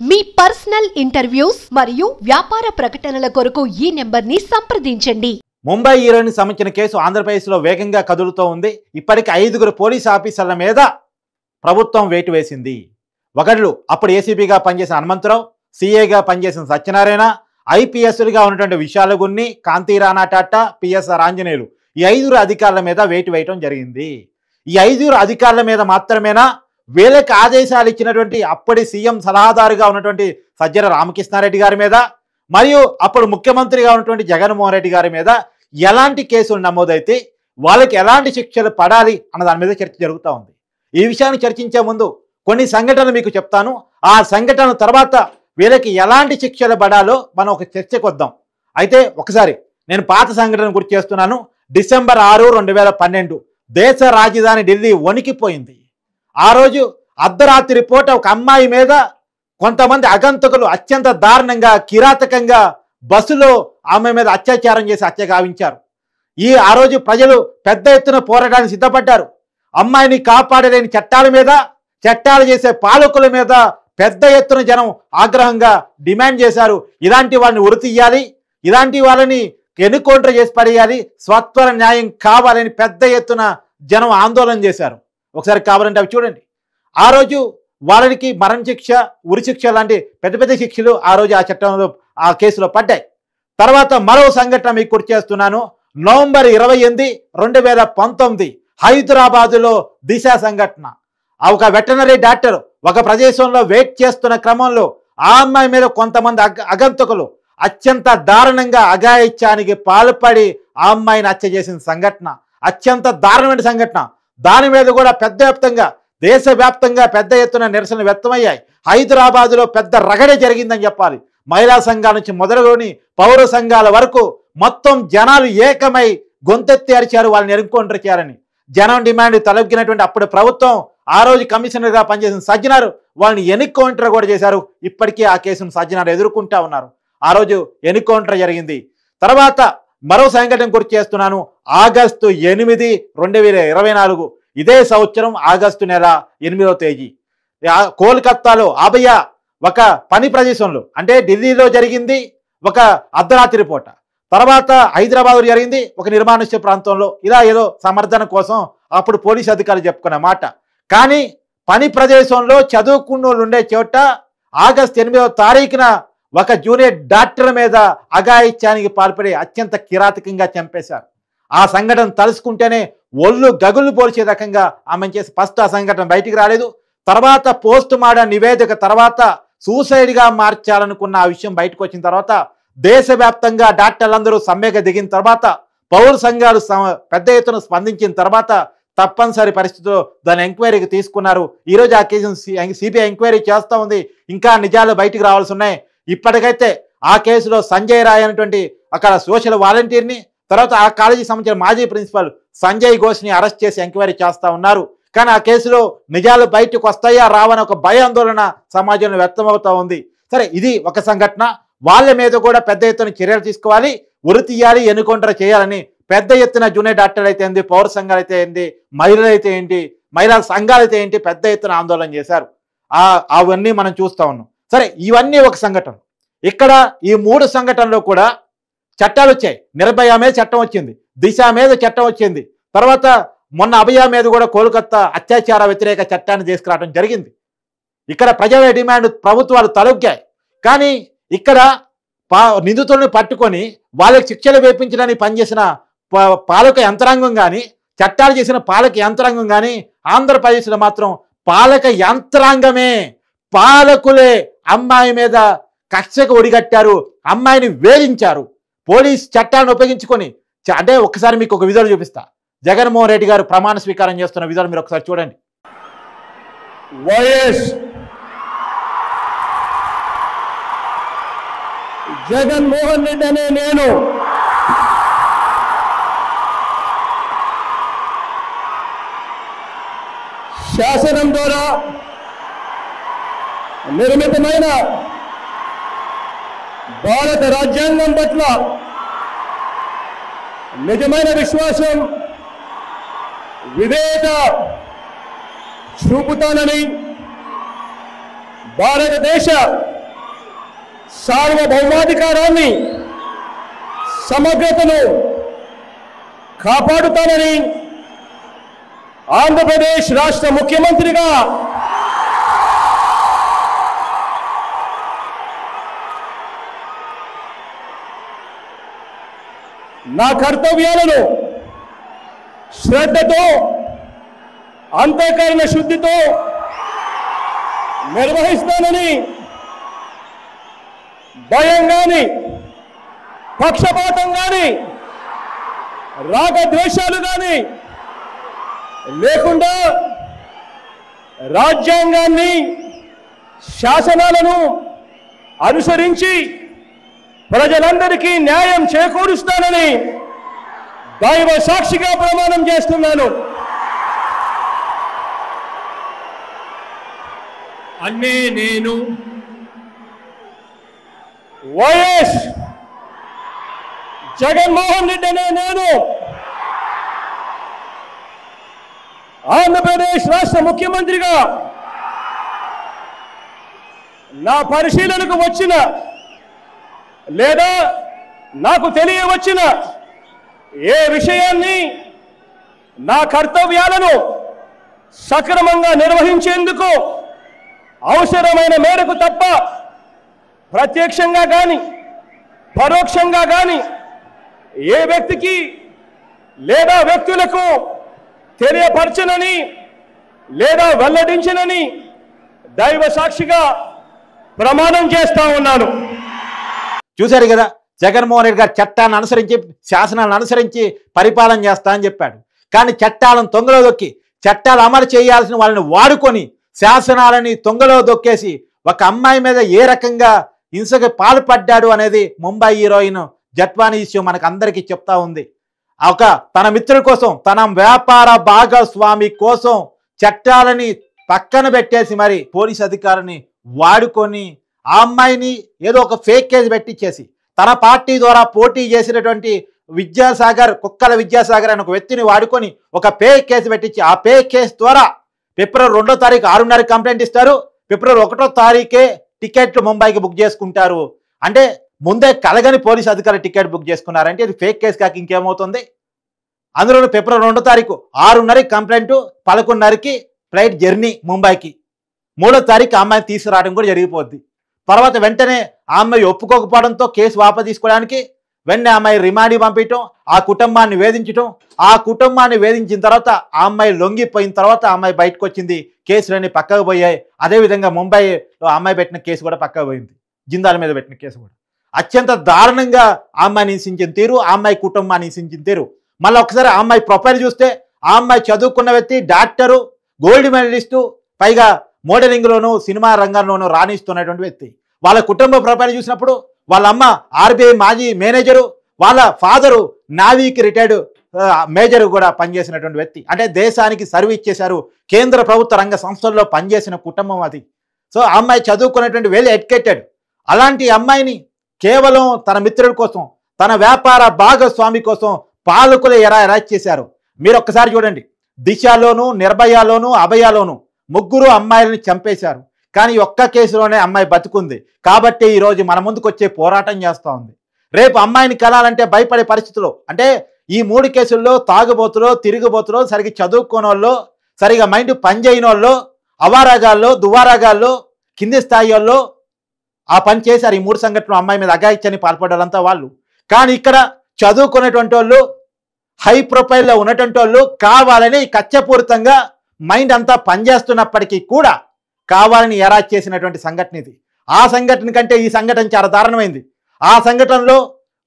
మీ personal interviews మరియు వ్యాపార ప్రకటనల కొరకు ఈ నెంబర్ని సంప్రదించండి. ముంబై హీరోయిన్ సంబంధించిన కేసు ఆంధ్రప్రదేశ్లో వేగంగా కదులుతూ ఉంది. ఇప్పటికి 5 పోలీస్ ఆఫీసర్ల మీద ప్రభుత్వం వేటు వేసింది. ఒకళ్ళు అప్పుడు ఏసీబీగా పనిచేసిన హనుమంతరావు, సీఏగా పనిచేసిన సత్యనారాయణ, ఐపీఎస్లుగా ఉన్నటువంటి విశాల గున్ని, కాంతి రాణా టాటా, పిఎస్ఆర్ ఆంజనేయులు, ఈ 5 అధికారుల మీద వేటు వేయటం జరిగింది. ఈ 5 అధికారుల మీద మాత్రమేనా వీళ్ళకి ఆదేశాలు ఇచ్చినటువంటి అప్పటి సీఎం సలహాదారుగా ఉన్నటువంటి సజ్జల రామకృష్ణారెడ్డి గారి మీద మరియు అప్పుడు ముఖ్యమంత్రిగా ఉన్నటువంటి జగన్మోహన్ రెడ్డి గారి మీద ఎలాంటి కేసులు నమోదైతే వాళ్ళకి ఎలాంటి శిక్షలు పడాలి అన్న దాని మీద చర్చ జరుగుతూ ఉంది. ఈ విషయాన్ని చర్చించే ముందు కొన్ని సంఘటనలు మీకు చెప్తాను. ఆ సంఘటన తర్వాత వీళ్ళకి ఎలాంటి శిక్షలు పడాలో మనం ఒక చర్చకు వద్దాం. అయితే ఒకసారి నేను పాత సంఘటన గుర్తు చేస్తున్నాను. డిసెంబర్ 6, 2012 దేశ రాజధాని ఢిల్లీ వణికిపోయింది. ఆ రోజు అర్ధరాత్రి పూట ఒక అమ్మాయి మీద కొంతమంది అగంతకులు అత్యంత దారుణంగా కిరాతకంగా బస్సులో ఆమె మీద అత్యాచారం చేసి హత్య గావించారు. ఆ రోజు ప్రజలు పెద్ద ఎత్తున పోరాటానికి సిద్ధపడ్డారు. అమ్మాయిని కాపాడలేని చట్టాల మీద, చట్టాలు చేసే పాలకుల మీద పెద్ద ఎత్తున జనం ఆగ్రహంగా డిమాండ్ చేశారు. ఇలాంటి వాళ్ళని ఉరి తీయాలి, ఇలాంటి వాళ్ళని ఎన్కౌంటర్ చేసి పడేయాలి, స్వత్వర న్యాయం కావాలని పెద్ద ఎత్తున జనం ఆందోళన చేశారు. ఒకసారి కావాలంటే అవి చూడండి. ఆ రోజు వాళ్ళకి మరణశిక్ష, ఉరిశిక్ష లాంటి పెద్ద పెద్ద శిక్షలు ఆ రోజు ఆ చట్టంలో ఆ కేసులో పడ్డాయి. తర్వాత మరో సంఘటన మీకు గుర్తు చేస్తున్నాను. నవంబర్ 28, 2019 హైదరాబాదులో దిశ సంఘటన. ఒక వెటనరీ డాక్టర్ ఒక ప్రదేశంలో వెయిట్ చేస్తున్న క్రమంలో ఆ అమ్మాయి మీద కొంతమంది అగంతకులు అత్యంత దారుణంగా అఘాయిత్యానికి పాల్పడి ఆ అమ్మాయిని హత్య చేసిన సంఘటన అత్యంత దారుణమైన సంఘటన. దాని మీద కూడా పెద్ద వ్యాప్తంగా దేశవ్యాప్తంగా పెద్ద ఎత్తున నిరసన వ్యక్తమయ్యాయి. హైదరాబాదులో పెద్ద రగడే జరిగిందని చెప్పాలి. మహిళా సంఘాల నుంచి మొదలుకొని పౌర సంఘాల వరకు మొత్తం జనాలు ఏకమై గొంతెత్తి అరిచారు వాళ్ళని ఎన్కౌంటర్ చేయాలని. జనం డిమాండ్ తలొగ్గినటువంటి అప్పుడు ప్రభుత్వం ఆ రోజు కమిషనర్గా పనిచేసిన సజ్జనారు వాళ్ళని ఎన్కౌంటర్ కూడా చేశారు. ఇప్పటికీ ఆ కేసును సజ్జనారు ఎదుర్కొంటా ఉన్నారు. ఆ రోజు ఎన్కౌంటర్ జరిగింది. తర్వాత మరో సంఘటన గుర్తు చేస్తున్నాను. ఆగస్టు 8, 2024 ఇదే సంవత్సరం ఆగస్టు నెల 8వ తేదీ కోల్కత్తాలో అభయ ఒక పని ప్రదేశంలో, అంటే ఢిల్లీలో జరిగింది ఒక అర్ధరాత్రి పూట, తర్వాత హైదరాబాద్లో జరిగింది ఒక నిర్మానుష్య ప్రాంతంలో. ఇలా ఏదో సమర్థన కోసం అప్పుడు పోలీసు అధికారులు చెప్పుకున్న మాట. కానీ పని ప్రదేశంలో చదువుకున్నోళ్ళు ఉండే చోట ఆగస్టు 8వ తారీఖున ఒక జూనియర్ డాక్టర్ మీద అఘాయిత్యానికి పాల్పడి అత్యంత కిరాతకంగా చంపేశారు. ఆ సంఘటన తలుసుకుంటేనే ఒళ్ళు గగులు పోల్చే రకంగా ఆమె చేసి ఫస్ట్ ఆ సంఘటన బయటికి రాలేదు. తర్వాత పోస్ట్ మార్టం నివేదిక తర్వాత సూసైడ్గా మార్చాలనుకున్న ఆ విషయం బయటకు వచ్చిన తర్వాత దేశవ్యాప్తంగా డాక్టర్లందరూ సమ్మెగా దిగిన తర్వాత పౌర సంఘాలు పెద్ద ఎత్తున స్పందించిన తర్వాత తప్పనిసరి పరిస్థితుల్లో దాని ఎంక్వైరీకి తీసుకున్నారు. ఈరోజు ఆ కేసును సిబిఐ ఎంక్వైరీ చేస్తూ ఉంది. ఇంకా నిజాలు బయటికి రావాల్సి ఉన్నాయి. ఇప్పటికైతే ఆ కేసులో సంజయ్ రాయ్ అనేటువంటి అక్కడ సోషల్ వాలంటీర్ని, తర్వాత ఆ కాలేజీకి సంబంధించిన మాజీ ప్రిన్సిపల్ సంజయ్ ఘోష్ని అరెస్ట్ చేసి ఎంక్వైరీ చేస్తూ ఉన్నారు. కానీ ఆ కేసులో నిజాలు బయటకు వస్తాయా రావని ఒక భయాందోళన సమాజంలో వ్యక్తమవుతూ ఉంది. సరే, ఇది ఒక సంఘటన. వాళ్ళ మీద కూడా పెద్ద ఎత్తున చర్యలు తీసుకోవాలి, ఉరి తీయాలి, ఎన్కౌంటర్ చేయాలని పెద్ద ఎత్తున జూనియర్ డాక్టర్లు అయితే ఏంది, పౌర సంఘాలు అయితే ఏంటి, మహిళలు అయితే ఏంటి, మహిళా సంఘాలు అయితే ఏంటి, పెద్ద ఎత్తున ఆందోళన చేశారు. అవన్నీ మనం చూస్తూ ఉన్నాం. సరే, ఇవన్నీ ఒక సంఘటన. ఇక్కడ ఈ 3 సంఘటనలో కూడా చట్టాలు వచ్చాయి. నిర్భయ మీద చట్టం వచ్చింది, దిశ మీద చట్టం వచ్చింది, తర్వాత మొన్న అభయ మీద కూడా కోల్కత్తా అత్యాచార వ్యతిరేక చట్టాన్ని తీసుకురావడం జరిగింది. ఇక్కడ ప్రజల డిమాండ్ ప్రభుత్వాలు తలొగ్గాయి. కానీ ఇక్కడ నిందితులను పట్టుకొని వాళ్ళకి శిక్షలు వేపించడానికి పనిచేసిన పాలక యంత్రాంగం కానీ, చట్టాలు చేసిన పాలక యంత్రాంగం కానీ ఆంధ్రప్రదేశ్లో మాత్రం పాలక యంత్రాంగమే, పాలకులే అమ్మాయి మీద కక్షకు ఒడిగట్టారు, అమ్మాయిని వేధించారు. పోలీస్ చట్టాలను ఉపయోగించుకొని అంటే ఒక్కసారి మీకు ఒక విజువల్ చూపిస్తా. జగన్మోహన్ రెడ్డి గారు ప్రమాణ స్వీకారం చేస్తున్న విజువల్ మీరు ఒకసారి చూడండి. వైఎస్ జగన్మోహన్ రెడ్డి అనే నేను శాసనం ద్వారా నిర్మితమైన భారత రాజ్యాంగం పట్ల నిజమైన విశ్వాసం, విధేయత చూపుతానని భారతదేశ సార్వభౌమాధికారాన్ని సమగ్రతను కాపాడుతానని ఆంధ్రప్రదేశ్ రాష్ట్ర ముఖ్యమంత్రిగా నా కర్తవ్యాలను శ్రద్ధతో అంతఃకరణ శుద్ధితో నిర్వహిస్తానని భయం గాని పక్షపాతం గాని రాగద్వేషాలు గాని లేకుండా రాజ్యాంగాన్ని శాసనాలను అనుసరించి ప్రజలందరికీ న్యాయం చేకూరుస్తానని దైవ సాక్షిగా ప్రమాణం చేస్తున్నాను. అన్నే నేను వైఎస్ జగన్మోహన్ రెడ్డి అనే నేను ఆంధ్రప్రదేశ్ రాష్ట్ర ముఖ్యమంత్రిగా నా పరిశీలనకు వచ్చిన లేదా నాకు తెలియవచ్చిన ఏ విషయాన్ని నా కర్తవ్యాలను సక్రమంగా నిర్వహించేందుకు అవసరమైన మేరకు తప్ప ప్రత్యక్షంగా కానీ పరోక్షంగా కానీ ఏ వ్యక్తికి లేదా వ్యక్తులకు తెలియపరచనని లేదా వెల్లడించనని దైవ సాక్షిగా ప్రమాణం చేస్తా ఉన్నాను. చూశారు కదా, జగన్మోహన్ రెడ్డి గారు చట్టాన్ని అనుసరించి శాసనాలను అనుసరించి పరిపాలన చేస్తా అని చెప్పాడు. కానీ చట్టాలను తొంగలో దొక్కి చట్టాలు అమలు చేయాల్సిన వాళ్ళని వాడుకొని శాసనాలని తొంగలో దొక్కేసి ఒక అమ్మాయి మీద ఏ రకంగా హింసకి పాల్పడ్డాడు అనేది ముంబై హీరోయిన్ జట్వానీ ఇష్యూ మనకు అందరికీ చెప్తా ఉంది. ఒక తన మిత్రుడి కోసం, తన వ్యాపార భాగస్వామి కోసం చట్టాలని పక్కన పెట్టేసి మరి పోలీస్ అధికారిని వాడుకొని ఆ అమ్మాయిని ఏదో ఒక ఫేక్ కేసు పెట్టించేసి తన పార్టీ ద్వారా పోటీ చేసినటువంటి విద్యాసాగర్, కుక్కల విద్యాసాగర్ అనే ఒక వ్యక్తిని వాడుకొని ఒక ఫేక్ కేసు పెట్టించి ఆ ఫేక్ కేసు ద్వారా ఫిబ్రవరి 2వ తారీఖు 6:30 కంప్లైంట్ ఇస్తారు. ఫిబ్రవరి 1వ తారీఖే టికెట్లు ముంబైకి బుక్ చేసుకుంటారు. అంటే ముందే కలగని పోలీస్ అధికారులు టికెట్ బుక్ చేసుకున్నారంటే ఇది ఫేక్ కేసు కాక ఇంకేమవుతుంది. అందులో ఫిబ్రవరి 2వ తారీఖు 6:30 కంప్లైంట్, 11:30కి ఫ్లైట్ జర్నీ ముంబైకి. 3వ తారీఖు ఆ అమ్మాయిని తీసుకురావడం కూడా జరిగిపోద్ది. తర్వాత వెంటనే ఆ అమ్మాయి ఒప్పుకోకపోవడంతో కేసు వాపసు తీసుకోవడానికి వెంటనే ఆ అమ్మాయి రిమాండ్కి పంపించడం, ఆ కుటుంబాన్ని వేధించడం, ఆ కుటుంబాన్ని వేధించిన తర్వాత ఆ అమ్మాయి లొంగిపోయిన తర్వాత ఆ అమ్మాయి బయటకు వచ్చింది. కేసులన్నీ పక్కకు పోయాయి. అదేవిధంగా ముంబైలో ఆ అమ్మాయి పెట్టిన కేసు కూడా పక్కకు పోయింది. జిందాల మీద పెట్టిన కేసు కూడా అత్యంత దారుణంగా ఆ అమ్మాయిని హింసించిన తీరు, ఆ అమ్మాయి కుటుంబాన్ని హింసించిన తీరు. మళ్ళీ ఒకసారి ఆ అమ్మాయి ప్రొఫైల్ చూస్తే ఆ అమ్మాయి చదువుకున్న వ్యక్తి, డాక్టరు, గోల్డ్ మెడలిస్టు, పైగా మోడలింగ్లోనూ సినిమా రంగంలోనూ రాణిస్తున్నటువంటి వ్యక్తి. వాళ్ళ కుటుంబ ప్రొఫైల్ చూసినప్పుడు వాళ్ళ అమ్మ ఆర్బీఐ మాజీ మేనేజరు, వాళ్ళ ఫాదరు నావీకి రిటైర్డ్ మేజర్ కూడా పనిచేసినటువంటి వ్యక్తి. అంటే దేశానికి సర్వీస్ చేశారు, కేంద్ర ప్రభుత్వ రంగ సంస్థల్లో పనిచేసిన కుటుంబం అది. సో ఆ అమ్మాయి చదువుకున్నటువంటి వెల్ ఎడ్యుకేటెడ్. అలాంటి అమ్మాయిని కేవలం తన మిత్రుడి కోసం, తన వ్యాపార భాగస్వామి కోసం పాలకులు అరెస్ట్ చేశారు. మీరు ఒక్కసారి చూడండి, దిశలోను, నిర్భయలోను, అభయలోను 3 అమ్మాయిలని చంపేశారు. కానీ ఒక్క కేసులోనే అమ్మాయి బతుకుంది. కాబట్టి ఈరోజు మన ముందుకు వచ్చే పోరాటం చేస్తూ ఉంది. రేపు అమ్మాయిని కలాలంటే భయపడే పరిస్థితులు. అంటే ఈ 3 కేసుల్లో తాగుబోతులో, తిరుగుబోతులో, సరిగ్గా చదువుకోని వాళ్ళు, సరిగా మైండ్ పనిచేయని వాళ్ళు, అవారాగాల్లో, దువారాగాల్లో, కింది స్థాయి వాళ్ళు ఆ పని చేశారు. ఈ 3 సంఘటనలు అమ్మాయి మీద అఘాయిత్యాన్ని పాల్పడాలంతా వాళ్ళు. కానీ ఇక్కడ చదువుకునేటువంటి వాళ్ళు, హై ప్రొఫైల్లో ఉన్నటువంటి వాళ్ళు కావాలని కచ్చపూరితంగా మైండ్ అంతా పనిచేస్తున్నప్పటికీ కూడా కావాలని ఎరాజ్ చేసినటువంటి సంఘటన ఇది. ఆ సంఘటన కంటే ఈ సంఘటన చాలా దారుణమైంది. ఆ సంఘటనలో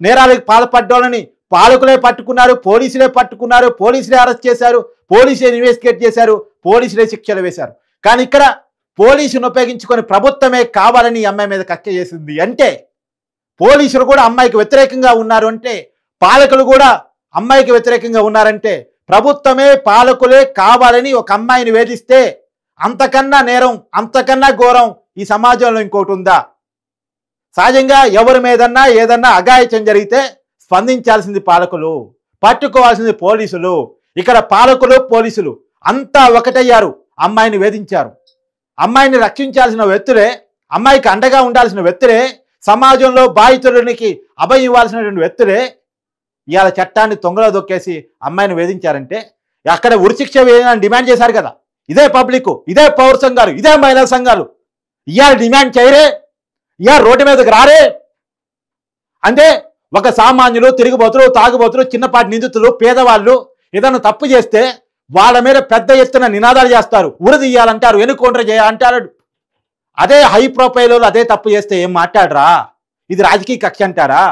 నేరాలకు పాల్పడ్డోళ్ళని పాలకులే పట్టుకున్నారు, పోలీసులే పట్టుకున్నారు, పోలీసులే అరెస్ట్ చేశారు, పోలీసులే ఇన్వెస్టిగేట్ చేశారు, పోలీసులే శిక్షలు వేశారు. కానీ ఇక్కడ పోలీసును ఉపయోగించుకొని ప్రభుత్వమే కావాలని ఈ అమ్మాయి మీద కక్ష చేసింది. అంటే పోలీసులు కూడా అమ్మాయికి వ్యతిరేకంగా ఉన్నారు అంటే, పాలకులు కూడా అమ్మాయికి వ్యతిరేకంగా ఉన్నారంటే, ప్రభుత్వమే పాలకులే కావాలని ఒక అమ్మాయిని వేధిస్తే అంతకన్నా నేరం, అంతకన్నా ఘోరం ఈ సమాజంలో ఇంకోటి ఉందా? సహజంగా ఎవరి మీదన్నా ఏదన్నా అఘాయిత్యం జరిగితే స్పందించాల్సింది పాలకులు, పట్టుకోవాల్సింది పోలీసులు. ఇక్కడ పాలకులు, పోలీసులు అంతా ఒకటయ్యారు, అమ్మాయిని వేధించారు. అమ్మాయిని రక్షించాల్సిన వ్యక్తులే, అమ్మాయికి అండగా ఉండాల్సిన వ్యక్తులే, సమాజంలో బాధితులకి అభయం ఇవ్వాల్సినటువంటి వ్యక్తులే ఇవాళ చట్టాన్ని తొంగలో దొక్కేసి అమ్మాయిని వేధించారంటే అక్కడ ఉరిశిక్ష వేయాలని డిమాండ్ చేశారు కదా. ఇదే పబ్లిక్, ఇదే పౌర సంఘాలు, ఇదే మహిళా సంఘాలు ఇవాళ డిమాండ్ చేయరే, ఇవాళ రోడ్డు మీదకి రారే. అంటే ఒక సామాన్యులు, తిరుగుబోతులు, తాగుబోతులు, చిన్నపాటి నిందితులు, పేదవాళ్ళు ఏదైనా తప్పు చేస్తే వాళ్ళ మీద పెద్ద ఎత్తున నినాదాలు చేస్తారు, ఉరి తీయాలంటారు, ఎన్నుకౌంటర్ చేయాలంటారు. అదే హై ప్రొఫైల్ అదే తప్పు చేస్తే ఏం మాట్లాడరా? ఇది రాజకీయ కక్ష అంటారా?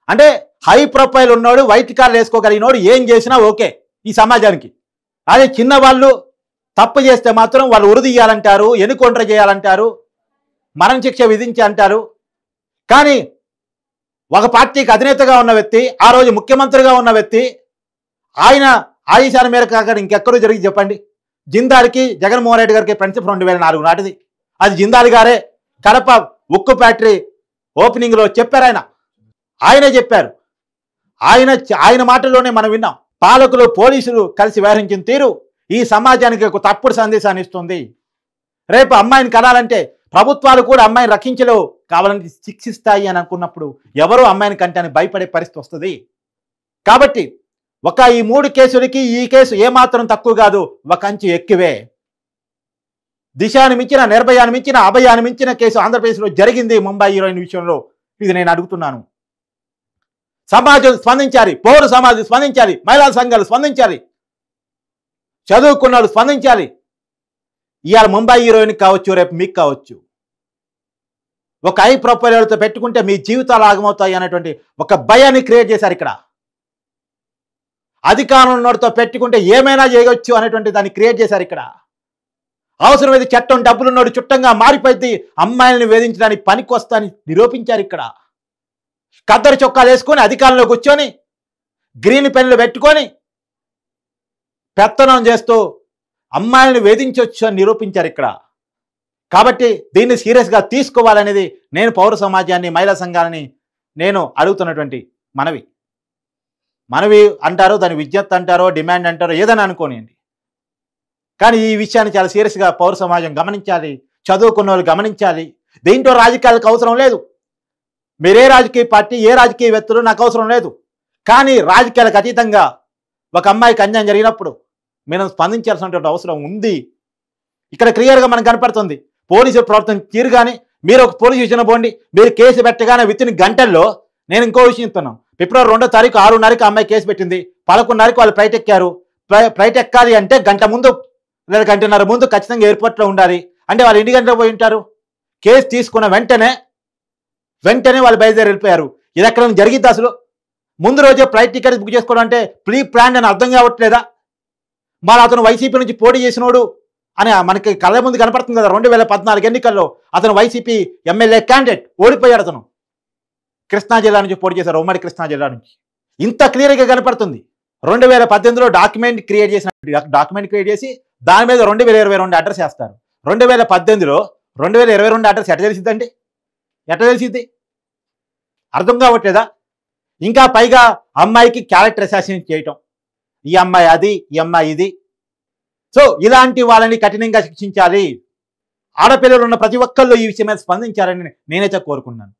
అంటే హై ప్రొఫైల్ ఉన్నోడు, వైట్ కార్లు వేసుకోగలిగినోడు ఏం చేసినా ఓకే ఈ సమాజానికి. అదే చిన్న వాళ్ళు తప్పు చేస్తే మాత్రం వాళ్ళు ఉరి తీయాలంటారు, ఎన్నుకౌంటర్ చేయాలంటారు, మరణ శిక్ష విధించి అంటారు. కానీ ఒక పార్టీకి అధినేతగా ఉన్న వ్యక్తి, ఆ రోజు ముఖ్యమంత్రిగా ఉన్న వ్యక్తి, ఆయన ఆదేశాల మేరకు కాక ఇంకెక్కడో జరిగి చెప్పండి. జిందాల్కి జగన్మోహన్ రెడ్డి గారికి ఫ్రెండ్షిప్ 2004 నాటిది. అది జిందాల్ గారే కడప ఉక్కు ఫ్యాక్టరీ ఓపెనింగ్లో చెప్పారు. ఆయనే చెప్పారు. ఆయన మాటల్లోనే మనం విన్నాం. పాలకులు, పోలీసులు కలిసి వ్యవహరించిన తీరు ఈ సమాజానికి ఒక తప్పుడు సందేశాన్ని ఇస్తుంది. రేపు అమ్మాయిని కనాలంటే ప్రభుత్వాలు కూడా అమ్మాయిని రక్షించలేవు, కావాలంటే శిక్షిస్తాయి అని అనుకున్నప్పుడు ఎవరు అమ్మాయిని కంటే భయపడే పరిస్థితి వస్తుంది. కాబట్టి ఈ 3 కేసులకి ఈ కేసు ఏమాత్రం తక్కువ కాదు, ఒక అంచు ఎక్కువే. దిశాని మించిన, నిర్భయాన్ని మించిన, అభయాన్ని మించిన కేసు ఆంధ్రప్రదేశ్లో జరిగింది ముంబై హీరోయిన్ విషయంలో. ఇది నేను అడుగుతున్నాను. సమాజం స్పందించాలి, పౌర సమాజం స్పందించాలి, మహిళా సంఘాలు స్పందించాలి, చదువుకున్నాడు స్పందించాలి. ఇవాళ ముంబై హీరోయిన్ కావచ్చు, రేపు మీకు కావచ్చు. ఒక హై ప్రొఫైల్తో పెట్టుకుంటే మీ జీవితాలు ఆగమవుతాయి అనేటువంటి ఒక భయాన్ని క్రియేట్ చేశారు ఇక్కడ. అధికారం ఉన్నోడితో పెట్టుకుంటే ఏమైనా చేయవచ్చు అనేటువంటి దాన్ని క్రియేట్ చేశారు ఇక్కడ. అవసరమైతే చట్టం డబ్బులున్నోడు చుట్టంగా మారిపోయింది, అమ్మాయిలను వేధించడానికి పనికి వస్తాని నిరూపించారు ఇక్కడ. కద్దరు చొక్కాలు వేసుకొని అధికారంలో కూర్చొని గ్రీన్ పెన్లు పెట్టుకొని పెత్తనం చేస్తూ అమ్మాయిలను వేధించవచ్చు అని నిరూపించారు ఇక్కడ. కాబట్టి దీన్ని సీరియస్గా తీసుకోవాలనేది నేను పౌర సమాజాన్ని, మహిళా సంఘాలని నేను అడుగుతున్నటువంటి మనవి అంటారో, దాని విజ్ఞప్తి అంటారో, డిమాండ్ అంటారో, ఏదైనా అనుకోనియండి. కానీ ఈ విషయాన్ని చాలా సీరియస్గా పౌర సమాజం గమనించాలి, చదువుకున్న వాళ్ళు గమనించాలి. దీంట్లో రాజకీయాలకు అవసరం లేదు. మీరే రాజకీయ పార్టీ, ఏ రాజకీయ వ్యక్తులు నాకు అవసరం లేదు. కానీ రాజకీయాలకు అతీతంగా ఒక అమ్మాయికి అన్యాయం జరిగినప్పుడు మనం స్పందించాల్సినటువంటి అవసరం ఉంది. ఇక్కడ క్లియర్గా మనకు కనపడుతుంది. పోలీసుల ప్రవర్తన తీరుగానే మీరు ఒక పోలీస్ స్టేషన్ పోండి, మీరు కేసు పెట్టగానే వితిన్ గంటల్లో. నేను ఇంకో విషయం ఇస్తున్నాను. ఫిబ్రవరి 2వ తారీఖు 6:30కి అమ్మాయి కేసు పెట్టింది, 11:30కి వాళ్ళు ఫ్లైట్ ఎక్కారు. ఫ్లైట్ ఎక్కాలి అంటే గంట ముందు లేదా గంటన్నర ముందు ఖచ్చితంగా ఎయిర్పోర్ట్లో ఉండాలి. అంటే వాళ్ళు ఎన్ని గంటలకు పోయి ఉంటారు? కేసు తీసుకున్న వెంటనే వాళ్ళు బయలుదేరి వెళ్ళిపోయారు. ఇది ఎక్కడ జరిగిద్ది అసలు? ముందు రోజే ఫ్లైట్ టికెట్స్ బుక్ చేసుకోవడం అంటే ప్రీ ప్లాన్ అని అర్థం కావట్లేదా? మరి అతను వైసీపీ నుంచి పోటీ చేసినోడు అని మనకి కళ్ళ ముందు కనపడుతుంది కదా. 2014 ఎన్నికల్లో అతను వైసీపీ ఎమ్మెల్యే క్యాండిడేట్ ఓడిపోయాడు. అతను కృష్ణా జిల్లా నుంచి పోటీ చేశారు, ఉమ్మడి కృష్ణా జిల్లా నుంచి. ఇంత క్లియర్గా కనపడుతుంది. 2018లో డాక్యుమెంట్ క్రియేట్ చేసి దాని మీద 2022 అడ్రస్ వేస్తారు. 2018లో 2022 అడ్రస్ ఎట్లా తెలిసిద్దండి? ఎట్లా తెలిసిద్ది? అర్థం కావట్లేదా? ఇంకా పైగా అమ్మాయికి క్యారెక్టర్ అసాసినేట్ చేయటం, ఈ అమ్మాయి అది, ఈ అమ్మాయి ఇది. సో ఇలాంటి వాళ్ళని కఠినంగా శిక్షించాలి. ఆడపిల్లలు ఉన్న ప్రతి ఒక్కళ్ళు ఈ విషయం మీద స్పందించాలని నేనైతే కోరుకున్నాను.